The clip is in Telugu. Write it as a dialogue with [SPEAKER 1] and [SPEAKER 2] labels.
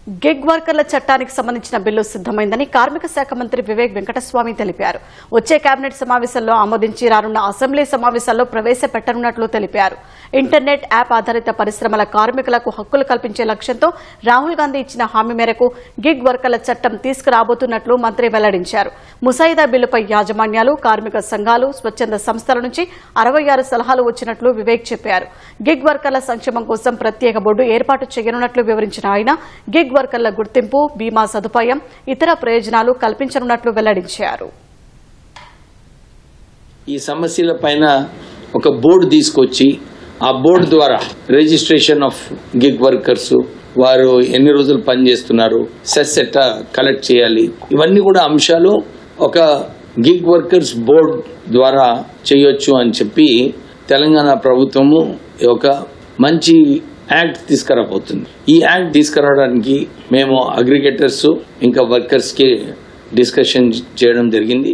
[SPEAKER 1] గిగ్ వర్కర్ల చట్టానికి సంబంధించిన బిల్లు సిద్దమైందని కార్మిక శాఖ మంత్రి వివేక్ వెంకటస్వామి తెలిపారు. వచ్చే కేబినెట్ సమావేశంలో ఆమోదించి రానున్న అసెంబ్లీ సమావేశాల్లో ప్రవేశపెట్టనున్నట్లు తెలిపారు. ఇంటర్నెట్ యాప్ ఆధారిత పరిశ్రమల కార్మికులకు హక్కులు కల్పించే లక్ష్యంతో రాహుల్ గాంధీ ఇచ్చిన హామీ మేరకు గిగ్ వర్కర్ల చట్టం తీసుకురాబోతున్నట్లు మంత్రి వెల్లడించారు. ముసాయిదా బిల్లుపై యాజమాన్యాలు, కార్మిక సంఘాలు, స్వచ్ఛంద సంస్థల నుంచి 66 సలహాలు వచ్చినట్లు వివేక్ చెప్పారు. గిగ్ వర్కర్ల సంక్షేమం కోసం ప్రత్యేక బోర్డు ఏర్పాటు చేయనున్నట్లు వివరించిన ఆయన గిగ్ వర్కర్ల గుర్తింపు, బీమా సదుపాయం, ఇతర ప్రయోజనాలు కల్పించనున్నట్లు వెల్లడించారు.
[SPEAKER 2] ఈ సమస్యల పైన ఒక బోర్డు తీసుకొచ్చి ఆ బోర్డు ద్వారా రిజిస్ట్రేషన్ ఆఫ్ గిగ్ వర్కర్స్, వారు ఎన్ని రోజులు పనిచేస్తున్నారు, సెస్ ఎట్లా కలెక్ట్ చేయాలి, ఇవన్నీ కూడా అంశాలు ఒక గిగ్ వర్కర్స్ బోర్డు ద్వారా చేయొచ్చు అని చెప్పి తెలంగాణ ప్రభుత్వము ఒక మంచి యాక్ట్ తీసుకురాబోతుంది. ఈ యాక్ట్ తీసుకురావడానికి మేము అగ్రిగేటర్స్ ఇంకా వర్కర్స్కి డిస్కషన్ చేయడం జరిగింది.